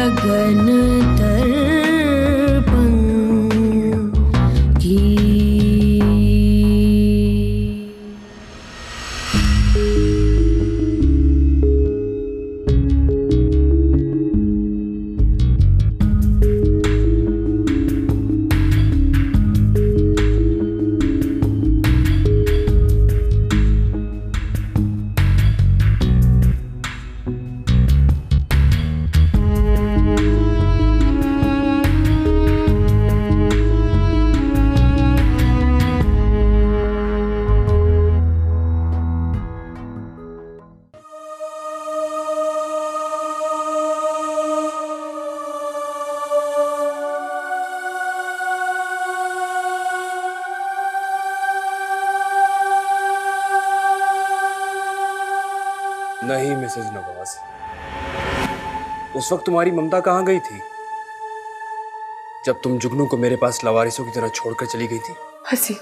लगन दर्पण की। नहीं मिसेज नवाज, उस वक्त तुम्हारी ममता कहाँ गई थी जब तुम जुगनू को मेरे पास लवारिसों की तरह छोड़कर चली गई थी? हसी,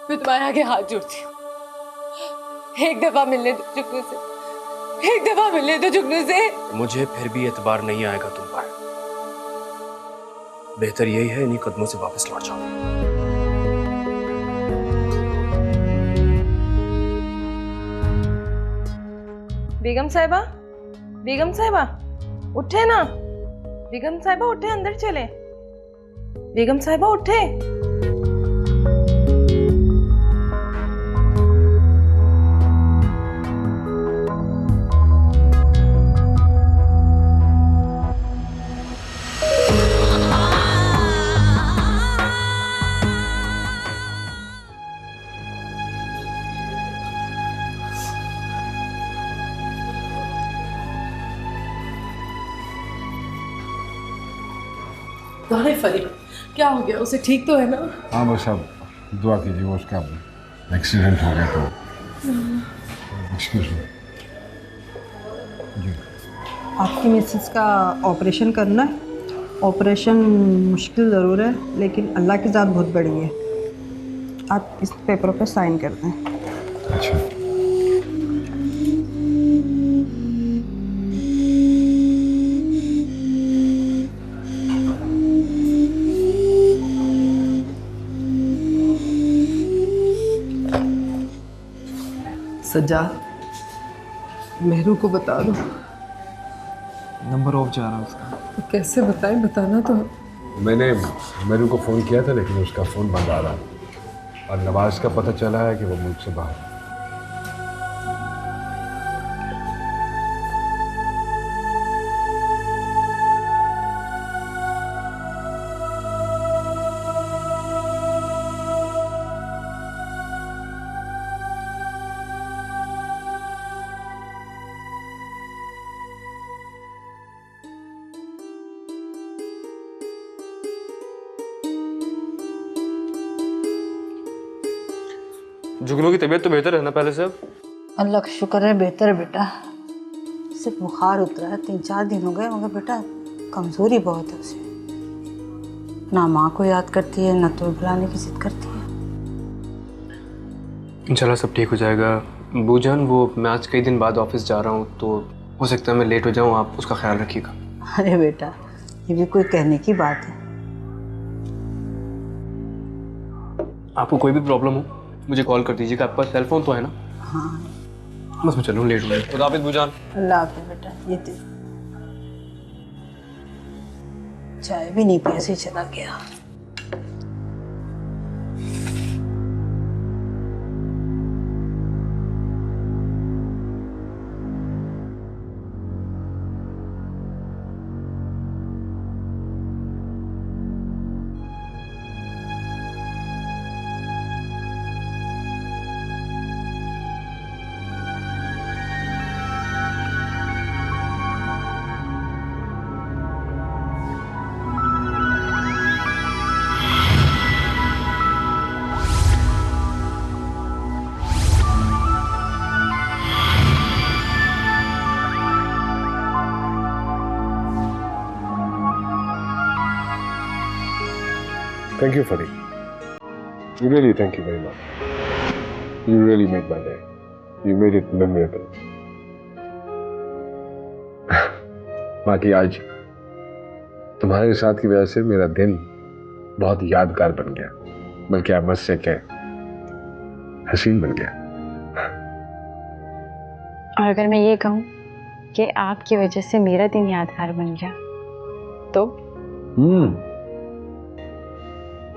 मैं तुम्हारे आगे हाथ जोड़ती हूँ, एक दफा मिलने दो जुगनू से, एक दफा मिलने दो जुगनू से। मुझे फिर भी एतबार नहीं आएगा तुम पर। बेहतर यही है इन्हीं कदमों से वापस लौट जाओ। बेगम साहिबा, बेगम साहिबा उठे ना, बेगम साहिबा उठे, अंदर चले, बेगम साहिबा उठे। फरीद, क्या हो गया उसे? ठीक तो है ना? हाँ बस अब दुआ कीजिए, वो उसका एक्सीडेंट हो गया तो। एक्सक्यूज मी जी। आपकी मिसेस का ऑपरेशन करना है। ऑपरेशन मुश्किल ज़रूर है लेकिन अल्लाह की ज़ात बहुत बड़ी है। आप इस पेपरों पे साइन कर दें। अच्छा सज्जाद, मेहरू को बता दो। नंबर ऑफ जा रहा है उसका। कैसे बताएं, बताना तो। मैंने मेरू को फ़ोन किया था लेकिन उसका फ़ोन बंद आ रहा है और नवाज का पता चला है कि वो मुल्क से बाहर है। जुगनू की तबीयत तो बेहतर है ना पहले से? अब अल्लाह का शुक्र है, बेहतर है बेटा। सिर्फ बुखार उतरा है, 3-4 दिन हो गए, मगर बेटा कमज़ोरी बहुत है उसे। ना माँ को याद करती है ना तो बुलाने की जिद करती है। इंशाल्लाह सब ठीक हो जाएगा। बूजान, वो मैं आज कई दिन बाद ऑफिस जा रहा हूँ तो हो सकता है मैं लेट हो जाऊँ, आप उसका ख्याल रखिएगा। अरे बेटा, ये भी कोई कहने की बात है। आपको कोई भी प्रॉब्लम हो मुझे कॉल कर दीजिएगा, आपके पास सेल फोन तो है ना? हाँ बस मैं चलूँ, लेट हो गया। खुदा हाफिज़ बूजान। अल्लाह हाफ़िज़ बेटा। ये तो चाय भी नहीं पी, ऐसे ही चला गया। Thank you, Farid. Really, thank you very much. You really made my day. You made it memorable. बाकी आज तुम्हारे साथ की वजह से मेरा दिन बहुत यादगार बन गया, बल्कि आप मत से कह हसीन बन गया। और अगर मैं ये कहूँ कि आपकी वजह से मेरा दिन यादगार बन गया तो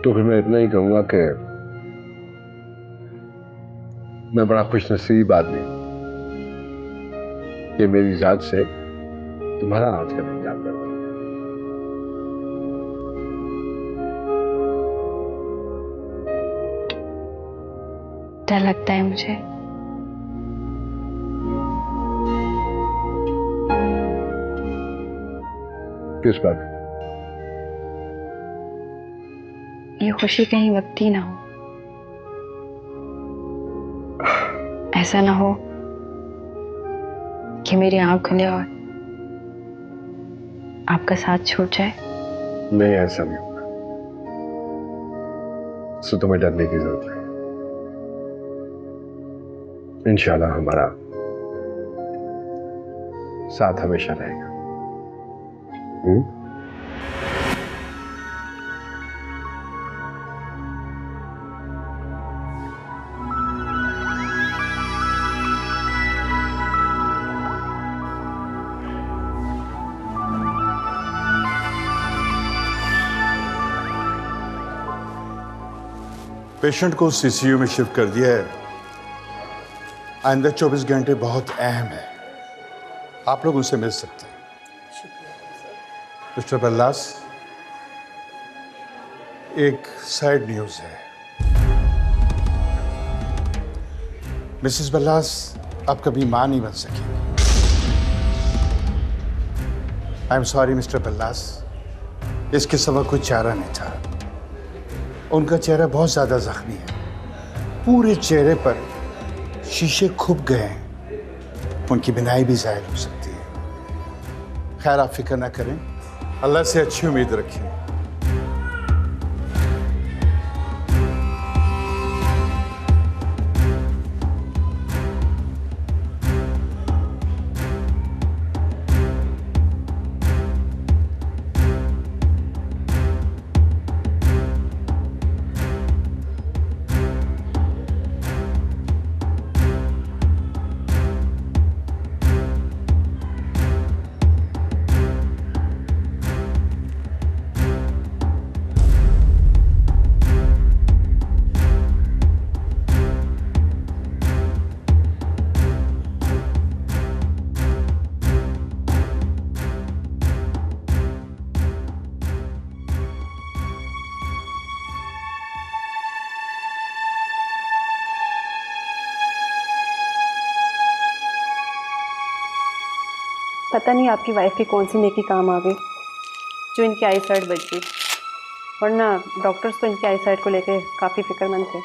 फिर मैं इतना ही कहूंगा कि मैं बड़ा खुशनसीब आदमी कि मेरी जात से तुम्हारा आज का दिन यादगार बना। डर लगता है मुझे। किस बात? ये खुशी कहीं वक्ती ना हो, ऐसा ना हो कि मेरी आंख खुले और आपका साथ छूट जाए। नहीं, ऐसा नहीं होगा। सो तुम्हें डरने की जरूरत नहीं। इंशाल्लाह हमारा साथ हमेशा रहेगा। पेशेंट को सीसीयू में शिफ्ट कर दिया है। आइंदा 24 घंटे बहुत अहम है, आप लोग उनसे मिल सकते हैं। मिस्टर बल्लास, एक साइड न्यूज़ है। मिसेस बल्लास अब कभी मां नहीं बन सकेंगी। आई एम सॉरी मिस्टर बल्लास, इसके सिवा कोई चारा नहीं था। उनका चेहरा बहुत ज़्यादा जख्मी है, पूरे चेहरे पर शीशे खुब गए हैं, उनकी बिनाई भी ज़ाहिर हो सकती है। खैर, आप फिक्र ना करें, अल्लाह से अच्छी उम्मीद रखें। पता नहीं आपकी वाइफ की कौन सी नेकी काम आ गई जो इनकी आई साइट बच गई, वरना डॉक्टर्स तो इनकी आई साइट को लेके काफ़ी फिक्रमंद थे।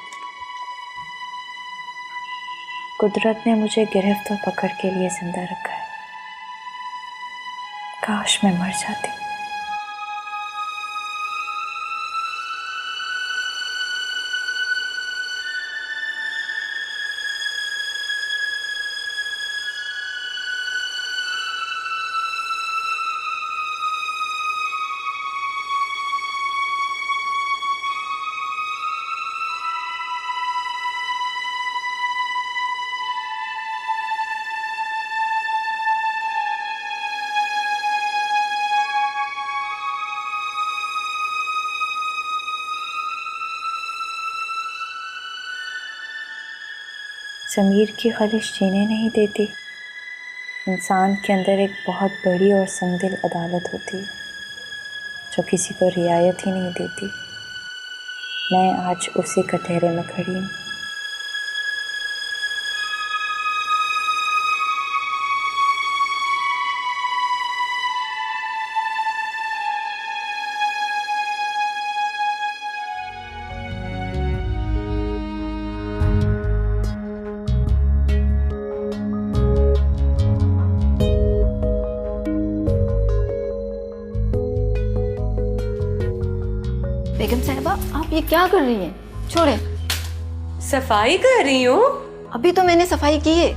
कुदरत ने मुझे गिरफ्त और पकड़ के लिए जिंदा रखा है। काश मैं मर जाती। ज़मीर की ख़लिश जीने नहीं देती। इंसान के अंदर एक बहुत बड़ी और संगदिल अदालत होती है जो किसी को रियायत ही नहीं देती। मैं आज उसी कटहरे में खड़ी हूँ। बेगम साहिबा, आप ये क्या कर रही हैं? छोड़े। सफाई कर रही हूँ। अभी तो मैंने सफाई की है।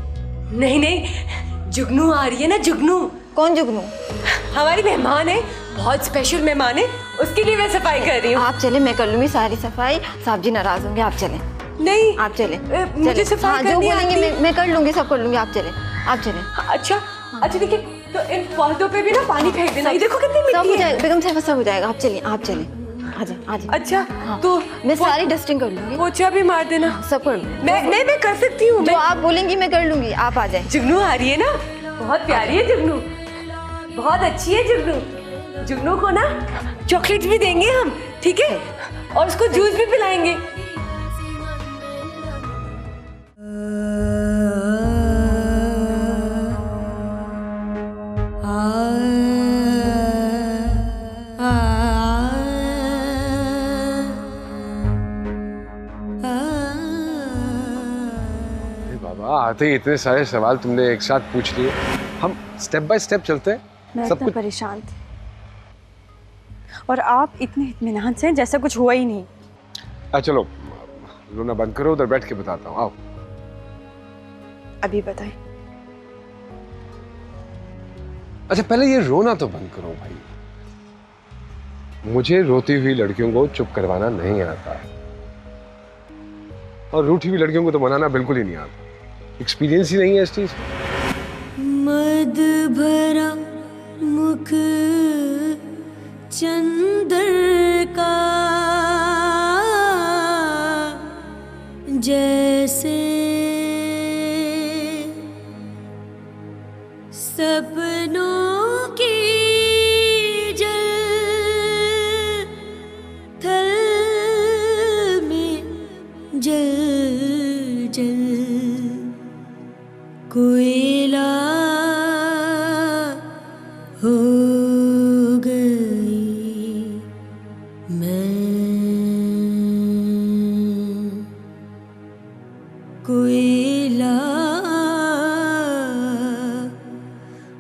नहीं नहीं, जुगनू आ रही है ना, जुगनू। कौन जुगनू? हमारी मेहमान है, बहुत स्पेशल मेहमान है, उसके लिए मैं सफाई कर रही हूँ। आप चले, मैं कर लूंगी सारी सफाई। साहब जी नाराज होंगे, आप चले। नहीं आप चले, मुझे सफाई हाँ, जो करनी बोलेंगे आती। मैं कर लूंगी, सब कर लूंगी। आप चले, आप चले। अच्छा अच्छा देखिए, तो इन पौधों पे भी ना पानी फेंक देना। ये देखो कितनी सब हो मिट्टी है। जाएगा बेगम साहब, सब हो जाएगा। आप चलिए, आप चलिए। आजा आजा। अच्छा हाँ। तो मैं सारी डस्टिंग कर लूंगी। पोछा भी मार देना। सब कर लूंगी। मैं कर सकती हूँ। जो आप बोलेंगी मैं कर लूंगी। आप आ जाए। जुगनू आ रही है ना, बहुत प्यारी है जुगनू, बहुत अच्छी है जुगनू। जुगनू को ना चॉकलेट्स भी देंगे हम, ठीक है, और उसको जूस भी पिलाएंगे। आते ही इतने सारे सवाल तुमने एक साथ पूछ लिए। हम स्टेप बाय स्टेप चलते हैं। मैं सब इतना कुछ परेशान थी और आप इतने इत्मीनान से जैसा कुछ हुआ ही नहीं। चलो रोना बंद करो, उधर बैठ के बताता हूँ। आओ। अभी बताएं। अच्छा पहले ये रोना तो बंद करो भाई। मुझे रोती हुई लड़कियों को चुप करवाना नहीं आता है, और रूठी हुई लड़कियों को तो मनाना बिल्कुल ही नहीं आता। एक्सपीरियंस ही नहीं है इस चीज। मद भरा मुख चंद्र का जैसे सपनों की जल थल में जल जल कोयला हो गई मैं, कोयला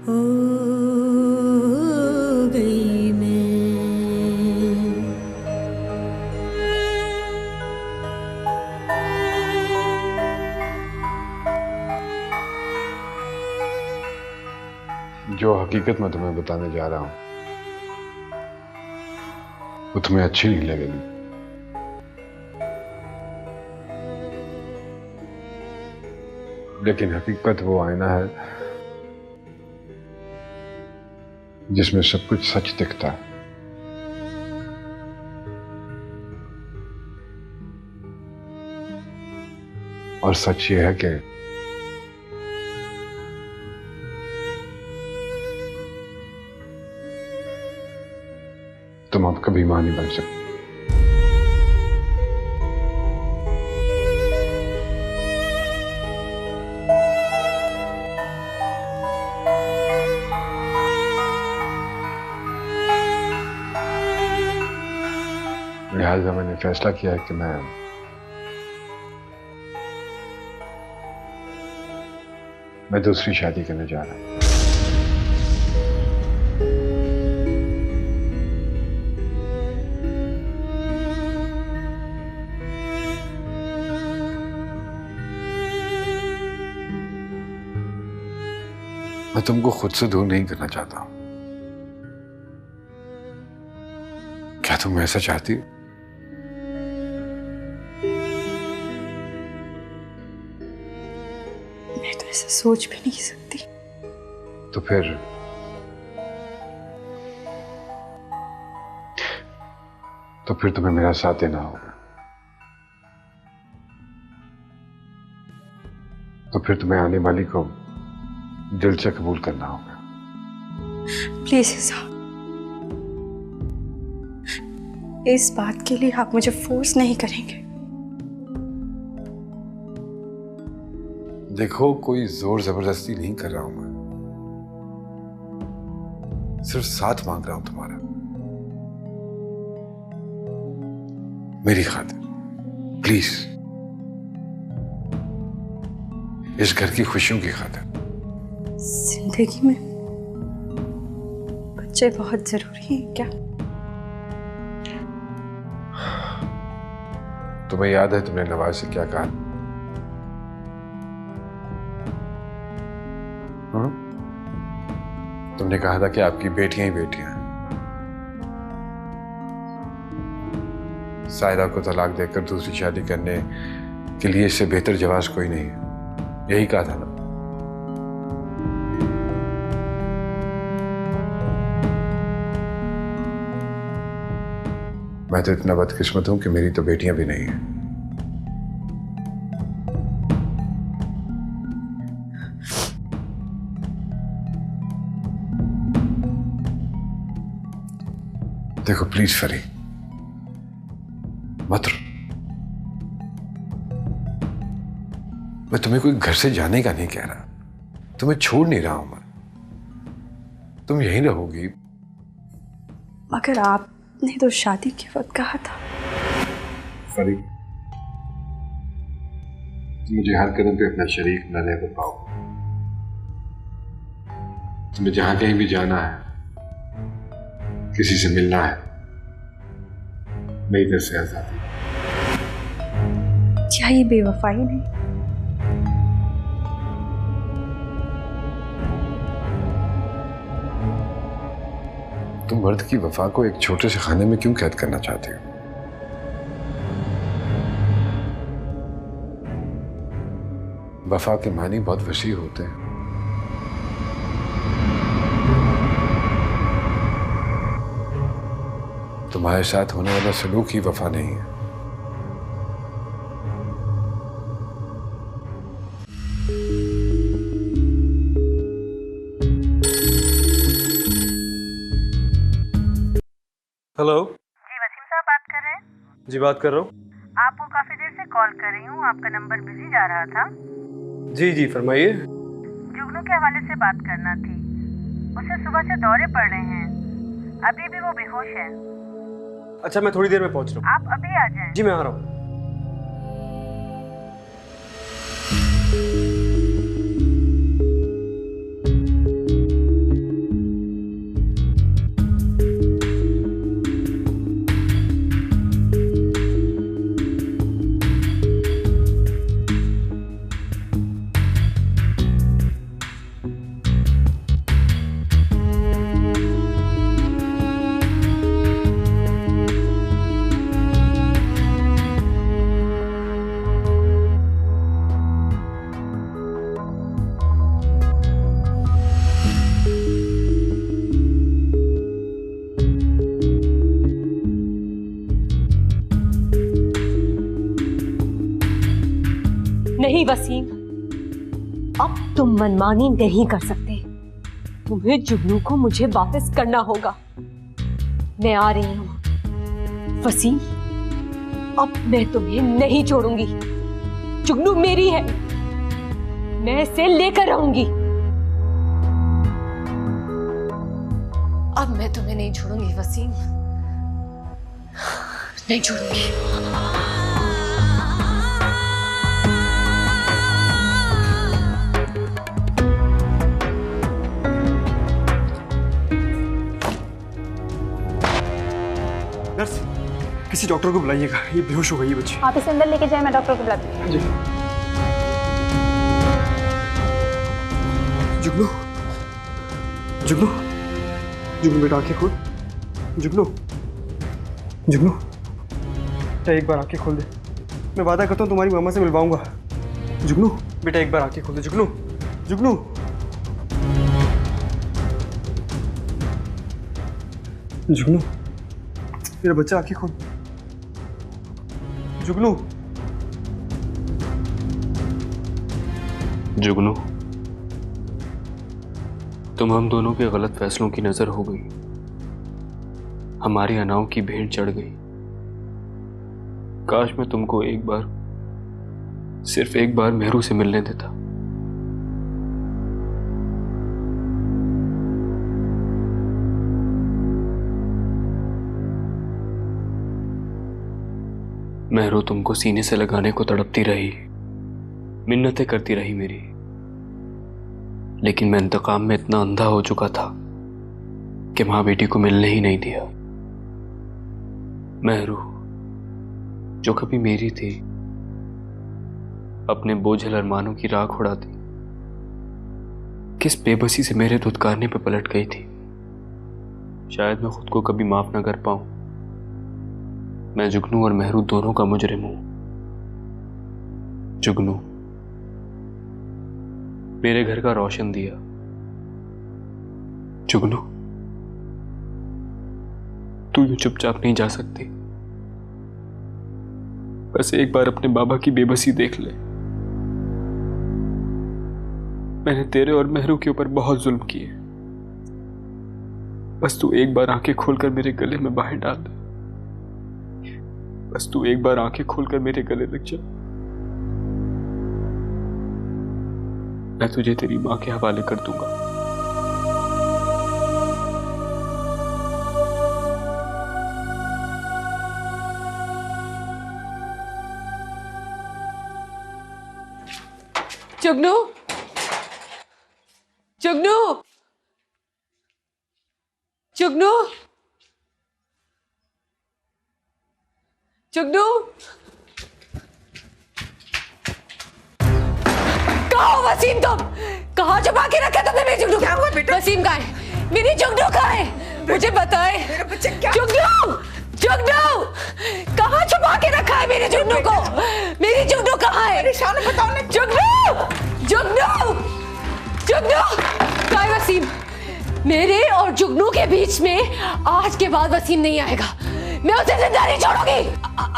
हो गई मैं। जो हकीकत मैं तुम्हें बताने जा रहा हूं वो तुम्हें अच्छी नहीं लगेगी, लेकिन हकीकत वो आईना है जिसमें सब कुछ सच दिखता है। और सच ये है कि तुम अब कभी मां नहीं बन सकते। लिहाजा मैंने फैसला किया है कि मैं दूसरी शादी करने जा रहा हूं। मैं तुमको खुद से दूर नहीं करना चाहता हूं। क्या तुम ऐसा चाहती हो? मैं तो ऐसा सोच भी नहीं सकती। तो फिर तुम्हें मेरा साथ देना होगा। तो फिर तुम्हें आने वाली को दिल से कबूल करना होगा। प्लीज साहब, इस बात के लिए आप मुझे फोर्स नहीं करेंगे। देखो कोई जोर जबरदस्ती नहीं कर रहा हूं मैं, सिर्फ साथ मांग रहा हूं तुम्हारा, मेरी खातिर। प्लीज, इस घर की खुशियों की खातिर। जिंदगी में बच्चे बहुत जरूरी हैं क्या? तुम्हें याद है तुमने नवाज से क्या कहा? तुमने कहा था कि आपकी बेटियां ही बेटियां हैं, सायरा को तलाक देकर दूसरी शादी करने के लिए इससे बेहतर जवाब कोई नहीं है, यही कहा था ना। मैं तो इतना बदकिस्मत हूं कि मेरी तो बेटियां भी नहीं हैं। देखो प्लीज फरी, मत रो। मैं तुम्हें कोई घर से जाने का नहीं कह रहा, तुम्हें छोड़ नहीं रहा हूं मैं, तुम यहीं रहोगी। मगर आपने तो शादी के वक्त कहा था। फरी, मुझे हर कदम पे अपना शरीक न रह पाओ। तुम्हें जहां कहीं भी जाना है, किसी से मिलना है, मेरी तरफ से आजादी। क्या ये बेवफाई नहीं? तुम मर्द की वफा को एक छोटे से खाने में क्यों कैद करना चाहते हो? वफा के मानी बहुत वसी होते हैं। तुम्हारे साथ होने वाला सलूक ही वफा नहीं है। हेलो जी वसीम साहब बात कर रहे हैं? जी बात कर रहा हूँ। आपको काफी देर से कॉल कर रही हूँ, आपका नंबर बिजी जा रहा था। जी जी फरमाइए। जुगनू के हवाले से बात करना थी। उसे सुबह से दौरे पड़ रहे हैं, अभी भी वो बेहोश है। अच्छा मैं थोड़ी देर में पहुंच रहा हूँ। आप अभी आ जाएं। जी मैं आ रहा हूँ। नहीं वसीम, अब तुम मनमानी नहीं कर सकते। तुम्हें जुगनू को मुझे वापस करना होगा। मैं आ रही हूं वसीम, अब मैं तुम्हें नहीं छोड़ूंगी। जुगनू मेरी है, मैं इसे लेकर रहूंगी। अब मैं तुम्हें नहीं छोड़ूंगी वसीम, नहीं छोड़ूंगी। नर्स, किसी डॉक्टर को बुलाइएगा, ये बेहोश हो गई है बच्ची। आप इसे अंदर लेके जाए, मैं डॉक्टर को बुलाती हूँ। जी। जुगनू, जुगनू, जुगनू बेटा आंखें खोल। जुगनू, जुगनू बेटा एक बार आंखें खोल दे। मैं वादा करता हूँ तुम्हारी मामा से मिलवाऊंगा। जुगनू बेटा एक बार आंखें खोल दे। जुगनू, जुगनू, जुगनू मेरा बच्चा आंखें खोल। जुगनू, जुगनू, तुम हम दोनों के गलत फैसलों की नजर हो गई, हमारी अनाओं की भेंट चढ़ गई। काश मैं तुमको एक बार, सिर्फ एक बार मेहरू से मिलने देता। मेहरू तुमको सीने से लगाने को तड़पती रही, मिन्नतें करती रही मेरी, लेकिन मैं इंतकाम में इतना अंधा हो चुका था कि मां बेटी को मिलने ही नहीं दिया। मेहरू जो कभी मेरी थी, अपने बोझल अरमानों की राख उड़ा दी, किस बेबसी से मेरे धुतकारने पे पलट गई थी। शायद मैं खुद को कभी माफ ना कर पाऊं, मैं जुगनू और मेहरू दोनों का मुजरिम हूं। जुगनू, मेरे घर का रोशन दिया। जुगनू, तू यूं चुपचाप नहीं जा सकती। बस एक बार अपने बाबा की बेबसी देख ले। मैंने तेरे और मेहरू के ऊपर बहुत जुल्म किए। बस तू एक बार आंखें खोलकर मेरे गले में बाहें डाल दे। बस तू एक बार आंखें खोलकर मेरे गले लग जा। मैं तुझे तेरी मां के हवाले कर दूंगा। जुगनू, जुगनू, जुगनू, जुगनू, कहाँ हो वसीम तुम? कहाँ छुपा के रखा तुमने मेरी जुगनू? क्या हुआ बेटा? वसीम कहाँ है? मेरी जुगनू कहाँ है? मुझे बताए। मेरा बच्चा क्या? जुगनू, जुगनू, कहाँ छुपा के रखा है मेरी जुगनू को? मेरी जुगनू कहाँ है? बताओ ना। जुगनू, जुगनू, जुगनू, कहाँ है वसीम? मेरे और जुगनू के बीच में आज के बाद वसीम नहीं आएगा। मैं उसे जिंदा नहीं छोड़ूंगी।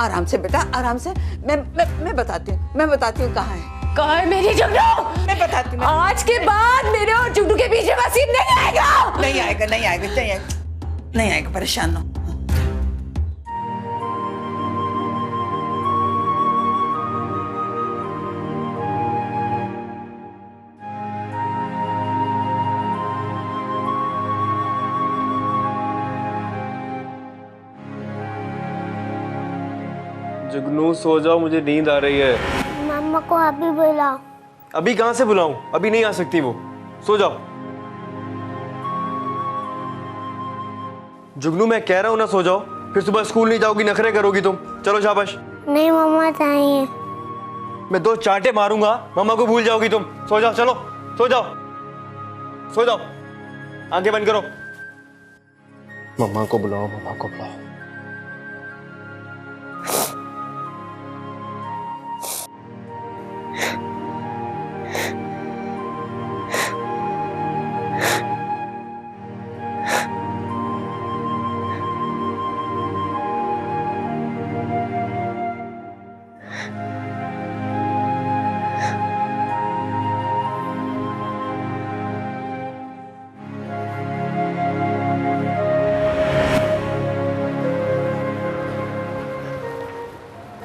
आराम से बेटा, आराम से। मैं बताती हूँ कहाँ है। कहाँ है मेरी जुगनू? मैं बताती हूँ। आज के बाद मेरे और जुगनू के बीच में वसीम नहीं आएगा। नहीं आएगा, परेशान ना हो। जुगनू सो जाओ, मुझे नींद आ रही है। मम्मा को अभी बुलाओ। अभी कहाँ से बुलाऊं? अभी नहीं आ सकती वो। सो जाओ। जुगनू मैं कह रहा हूं ना सो जाओ, फिर सुबह स्कूल नहीं जाओगी, नखरे करोगी तुम। चलो शाबाश। नहीं मम्मा चाहिए। मैं 2 चांटे मारूंगा, मम्मा को भूल जाओगी तुम। सो जाओ, चलो सो जाओ, सो जाओ। आंखें बंद करो। मम्मा को बुलाओ, मम्मा को बुलाओ।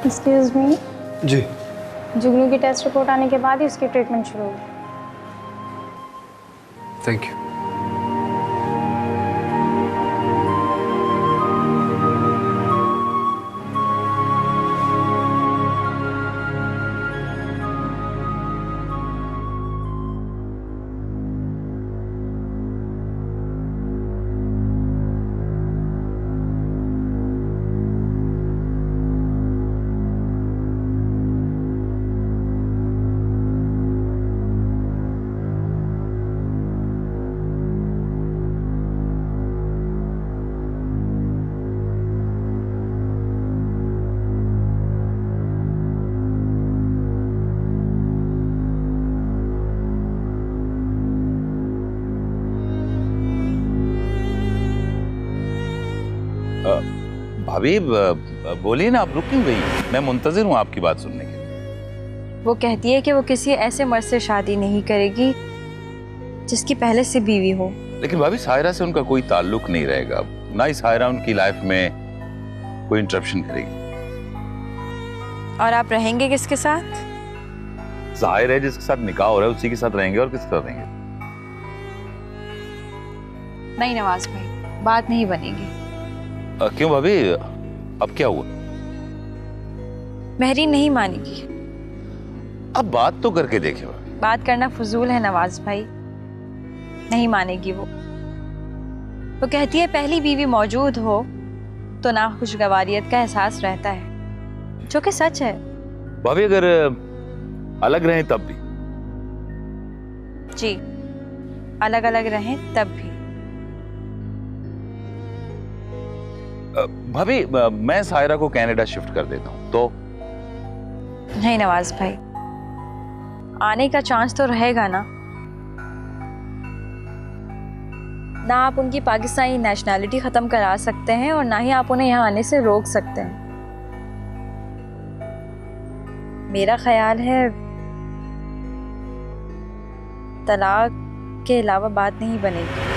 Excuse me. जी। जुगनू की टेस्ट रिपोर्ट आने के बाद ही उसकी ट्रीटमेंट शुरू होगी। Thank you. भाभी बोलिए ना, आप रुक क्यों गई? मैं मुंतजिर हूँ आपकी बात सुनने के लिए। वो कहती है कि वो किसी ऐसे मर्द से शादी नहीं करेगी जिसकी पहले से बीवी हो। लेकिन भाभी सायरा से उनका कोई ताल्लुक नहीं रहेगा, ना ही सायरा उनकी लाइफ में कोई इंटरप्शन करेगी। और आप रहेंगे किसके साथ? जाहिर है जिसके साथ निकाह हो रहा है उसी के साथ रहेंगे, और किसके साथ रहेंगे? नहीं नवाज भाई, बात नहीं बनेगी। क्यों भाभी, अब क्या हुआ? महरीन नहीं मानेगी। अब बात तो करके देखे भाभी। बात करना फजूल है नवाज भाई, नहीं मानेगी वो। वो कहती है पहली बीवी मौजूद हो तो नाखुशगवारियत का एहसास रहता है, जो कि सच है। भाभी अगर अलग रहें तब भी? जी, अलग अलग रहें तब भी। भाभी मैं सायरा को कनाडा शिफ्ट कर देता हूँ तो। नहीं नवाज भाई, आने का चांस तो रहेगा ना। ना आप उनकी पाकिस्तानी नेशनैलिटी खत्म करा सकते हैं और ना ही आप उन्हें यहाँ आने से रोक सकते हैं। मेरा ख्याल है तलाक के अलावा बात नहीं बनेगी।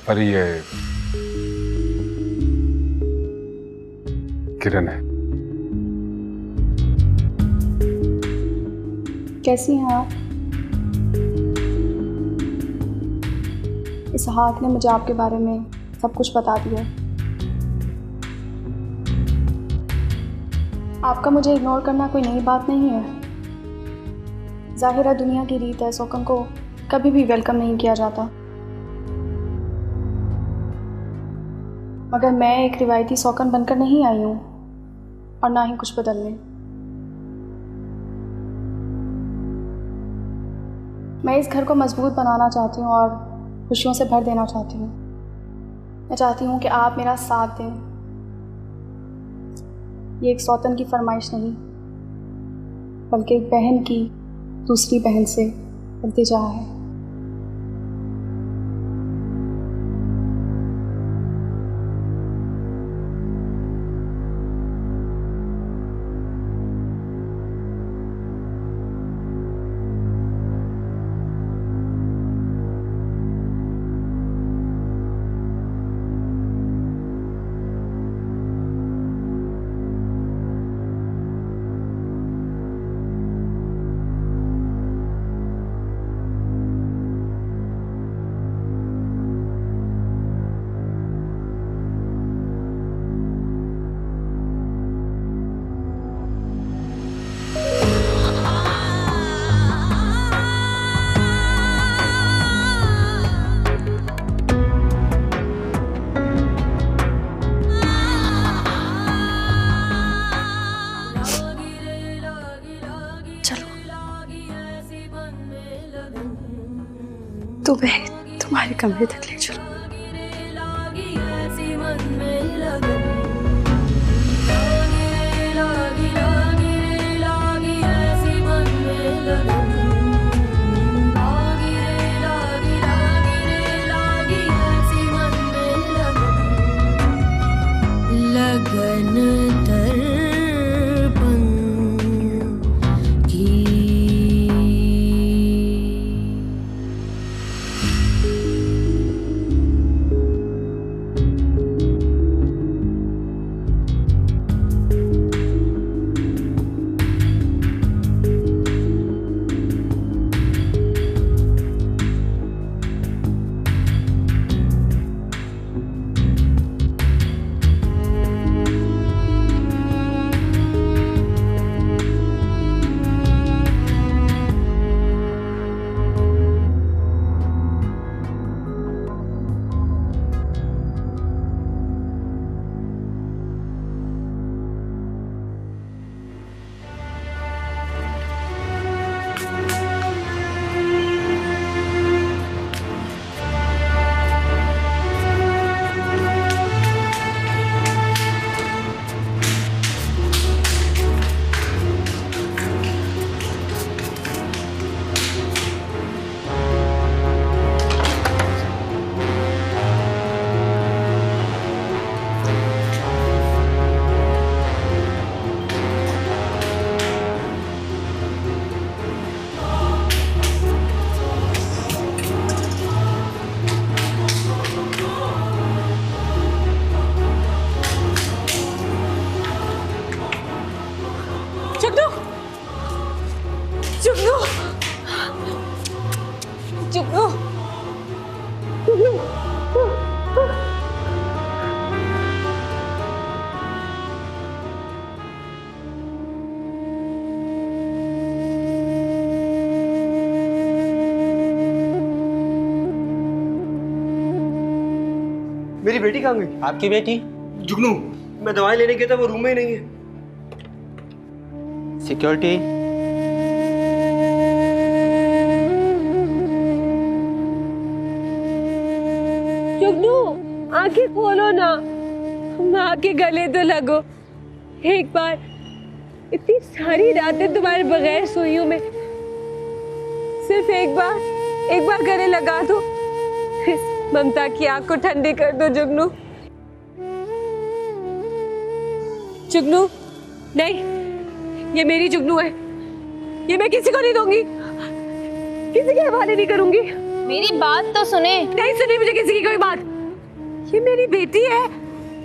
पर ये किरण है। कैसी हैं आप? इसहाक ने मुझे आपके बारे में सब कुछ बता दिया। आपका मुझे इग्नोर करना कोई नई बात नहीं है। ज़ाहिर है दुनिया की रीत है, सौकन को कभी भी वेलकम नहीं किया जाता। मगर मैं एक रिवायती सौकन बनकर नहीं आई हूँ और ना ही कुछ बदलने। मैं इस घर को मजबूत बनाना चाहती हूँ और खुशियों से भर देना चाहती हूँ। मैं चाहती हूँ कि आप मेरा साथ दें। ये एक सौतन की फरमाइश नहीं बल्कि एक बहन की दूसरी बहन से इल्तिजा है। तुम्हें तुम्हारे कमरे तक ले चलो। लगन दर्पण की मेरी बेटी कहाँ गई? आपकी बेटी? जुगनू, मैं दवाई लेने गया था, वो रूम में ही नहीं है। सिक्योरिटी। जुगनू, आंखें खोलो ना, माँ के गले तो लगो। एक बार, इतनी सारी रातें तुम्हारे बगैर सोई हूँ मैं। सिर्फ एक बार गले लगा दो। ममता की आंख को ठंडी कर दो जुगनू। जुगनू, नहीं, ये मेरी जुगनू है। ये मैं किसी को नहीं दूंगी, किसी के हवाले नहीं करूंगी। मेरी बात तो सुने। नहीं सुनी मुझे किसी की कोई बात। ये मेरी बेटी है,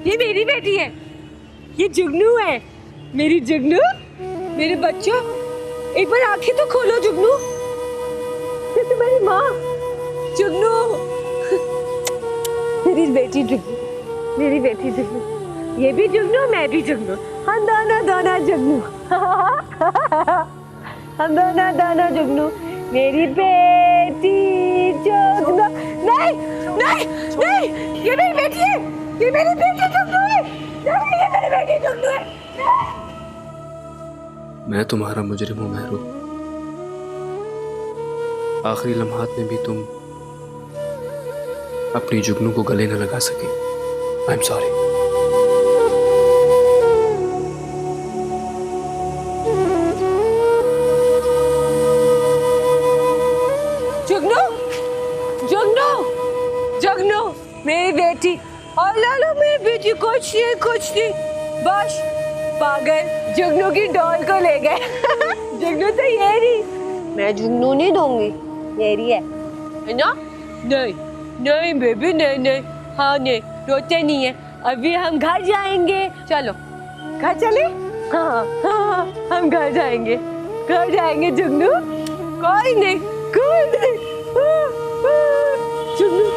ये मेरी बेटी है, ये जुगनू है, मेरी जुगनू। मेरे बच्चों, एक बार आंखें तो खोलो जुगनू। ये तुम्हारी माँ जुगनू, मेरी बेटी जुगनू, मेरी बेटी जुगनू। ये भी जुगनू, मैं भी जुगनू, हम दोनों जुगनू। हम दोनों जुगनू, मेरी बेटी जुगनू। नहीं नहीं नहीं, ये मेरी बेटी है, ये मेरी बेटी जुगनू है। नहीं, ये मेरी बेटी जुगनू है। मैं तुम्हारा मुजरिम हूं मेहरू। आखिरी लम्हात में भी तुम अपनी जुगनू को गले न लगा सके। I am sorry. जुगनू, जुगनू, जुगनू, मेरी बेटी। और लालो, मेरी बेटी कुछ नहीं, बस पागल जुगनू की डॉल को ले गए। जुगनू तो ये रही, मैं जुगनू नहीं दूंगी, ये रही है ना? नहीं नहीं बेबी, नहीं, हाँ नहीं, रोते नहीं है। अभी हम घर जाएंगे, चलो घर चले। हाँ, हम घर जाएंगे जुगनू। कोई नहीं, जुगनू।